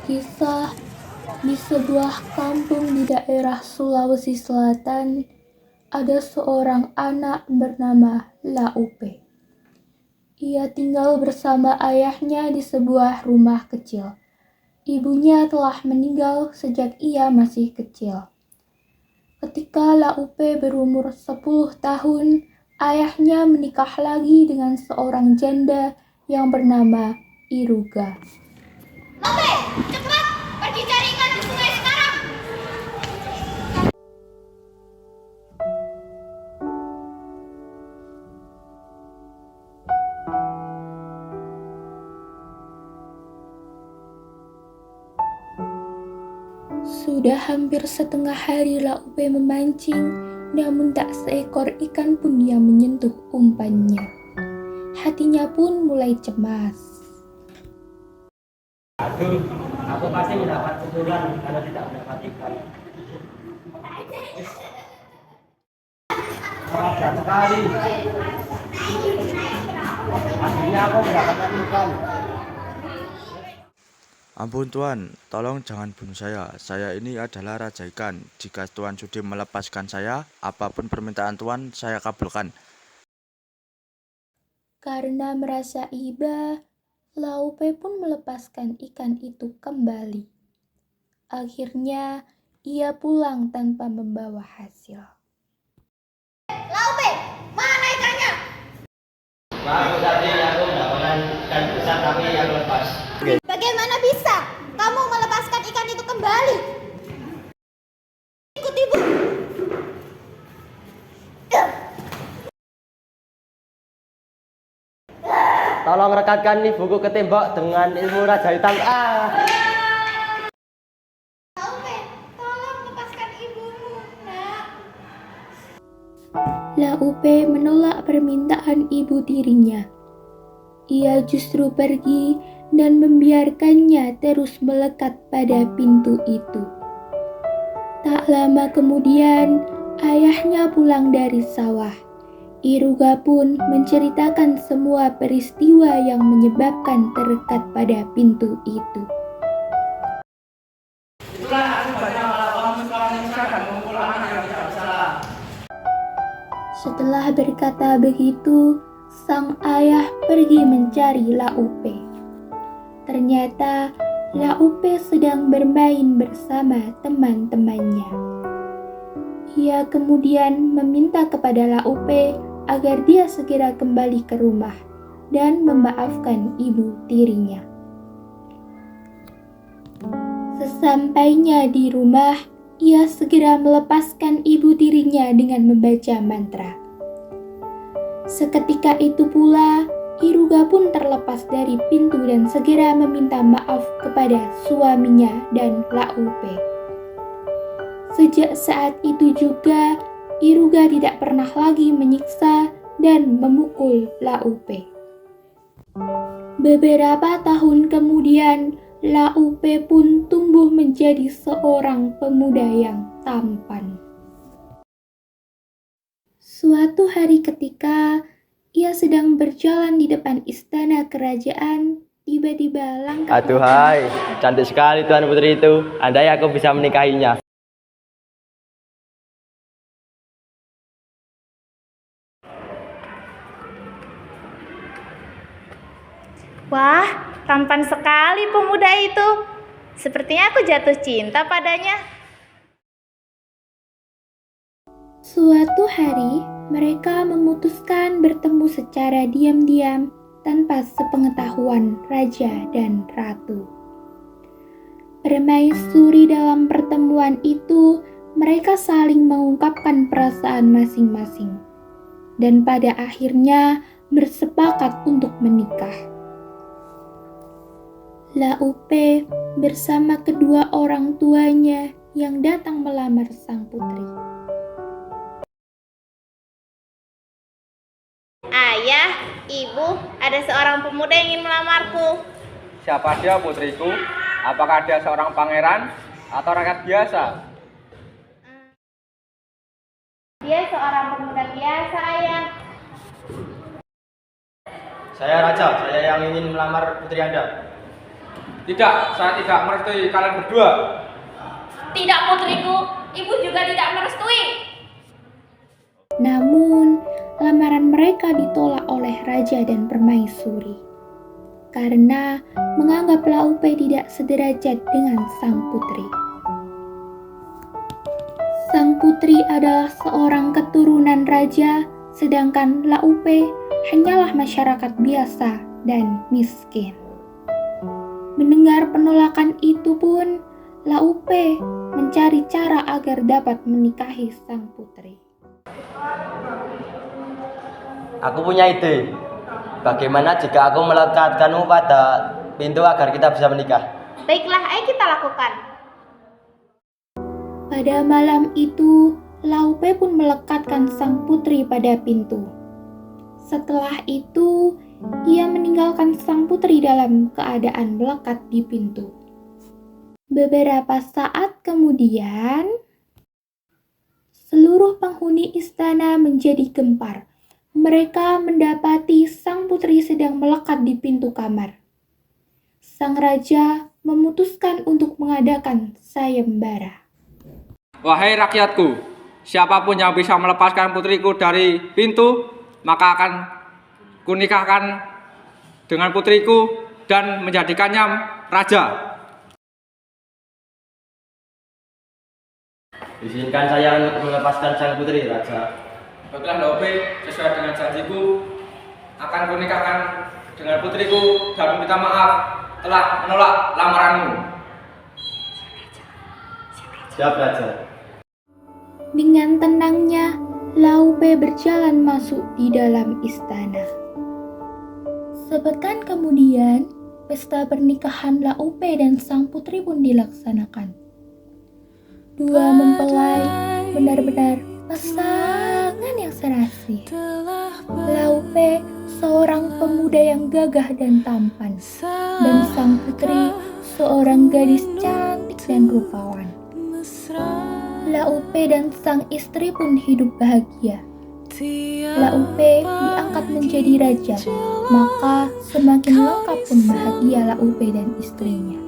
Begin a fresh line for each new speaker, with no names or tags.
Kisah di sebuah kampung di daerah Sulawesi Selatan, ada seorang anak bernama Laupe. Ia tinggal bersama ayahnya di sebuah rumah kecil. Ibunya telah meninggal sejak ia masih kecil. Ketika Laupe berumur 10 tahun, ayahnya menikah lagi dengan seorang janda yang bernama Iruga.
Laupe, cepat pergi cari ikan di sungai sekarang.
Sudah hampir setengah hari Laupe memancing, namun tak seekor ikan pun yang menyentuh umpannya. Hatinya pun mulai cemas.
Aduh, aku pasti mendapat pukulan kalau tidak mendapat ikan. Berat sekali. Akhirnya aku mendapatkan ikan.
Ampun Tuan, tolong jangan bunuh saya. Saya ini adalah Raja Ikan. Jika Tuan sudi melepaskan saya, apapun permintaan Tuan, saya kabulkan.
Karena merasa iba, Laupe pun melepaskan ikan itu kembali. Akhirnya, ia pulang tanpa membawa hasil.
Laupe, mana ikannya?
Maaf tadi aku mendapatkan ikan besar tapi yang lepas.
Bagaimana bisa kamu melepaskan ikan itu kembali? Ikut ibu.
Tolong rekatkan ibuku ke tembok dengan ilmu Raja Hitam.
Laupe, tolong lepaskan ibumu, nak.
Laupe menolak permintaan ibu tirinya. Ia justru pergi dan membiarkannya terus melekat pada pintu itu. Tak lama kemudian, ayahnya pulang dari sawah. Iruga pun menceritakan semua peristiwa yang menyebabkan terdekat pada pintu itu.
Itulah aku banyak melakukan kesalahan dan mengulang anak yang tidak bersalah.
Setelah berkata begitu, sang ayah pergi mencari Laupe. Ternyata Laupe sedang bermain bersama teman-temannya. Ia kemudian meminta kepada Laupe agar dia segera kembali ke rumah dan memaafkan ibu tirinya. Sesampainya di rumah, ia segera melepaskan ibu tirinya dengan membaca mantra. Seketika itu pula, Iruga pun terlepas dari pintu dan segera meminta maaf kepada suaminya dan Laupe. Sejak saat itu juga, Iruga tidak pernah lagi menyiksa dan memukul Laupe. Beberapa tahun kemudian, Laupe pun tumbuh menjadi seorang pemuda yang tampan. Suatu hari ketika ia sedang berjalan di depan istana kerajaan, tiba-tiba langkah...
Aduhai, cantik sekali Tuan Putri itu. Andai aku bisa menikahinya.
Wah, tampan sekali pemuda itu. Sepertinya aku jatuh cinta padanya.
Suatu hari, mereka memutuskan bertemu secara diam-diam tanpa sepengetahuan raja dan ratu. Permaisuri dalam pertemuan itu, mereka saling mengungkapkan perasaan masing-masing dan pada akhirnya bersepakat untuk menikah. Laupe bersama kedua orang tuanya yang datang melamar sang putri.
Ayah, ibu, ada seorang pemuda yang ingin melamarku.
Siapa dia putriku? Apakah dia seorang pangeran atau rakyat biasa?
Dia seorang pemuda biasa, ayah.
Saya raja, saya yang ingin melamar putri Anda. Tidak, saya tidak merestui kalian berdua.
Tidak putriku, ibu juga tidak merestui.
Namun, lamaran mereka ditolak oleh raja dan permaisuri karena menganggap Laupe tidak sederajat dengan sang putri. Sang putri adalah seorang keturunan raja, sedangkan Laupe hanyalah masyarakat biasa dan miskin. Mendengar penolakan itu pun, Laupe mencari cara agar dapat menikahi sang putri.
Aku punya ide. Bagaimana jika aku melekatkanmu pada pintu agar kita bisa menikah?
Baiklah, ayo kita lakukan.
Pada malam itu, Laupe pun melekatkan sang putri pada pintu. Setelah itu, ia meninggalkan sang putri dalam keadaan melekat di pintu. Beberapa saat kemudian, seluruh penghuni istana menjadi gempar. Mereka mendapati sang putri sedang melekat di pintu kamar. Sang raja memutuskan untuk mengadakan sayembara.
Wahai rakyatku, siapapun yang bisa melepaskan putriku dari pintu, maka akan kunikahkan dengan putriku dan menjadikannya raja.
Izinkan saya untuk melepaskan sang putri, Raja.
Baiklah Laupe, sesuai dengan janjiku, akan kunikahkan dengan putriku dan meminta maaf telah menolak lamaranmu.
Siap, Raja.
Dengan tenangnya, Laupe berjalan masuk di dalam istana. Sepekan kemudian, pesta pernikahan Laupe dan sang putri pun dilaksanakan. Dua mempelai benar-benar pasangan yang serasi. Laupe seorang pemuda yang gagah dan tampan, dan sang putri seorang gadis cantik dan rupawan. Laupe dan sang istri pun hidup bahagia. Laupe diangkat menjadi raja, maka semakin lengkap pun bahagia Laupe dan istrinya.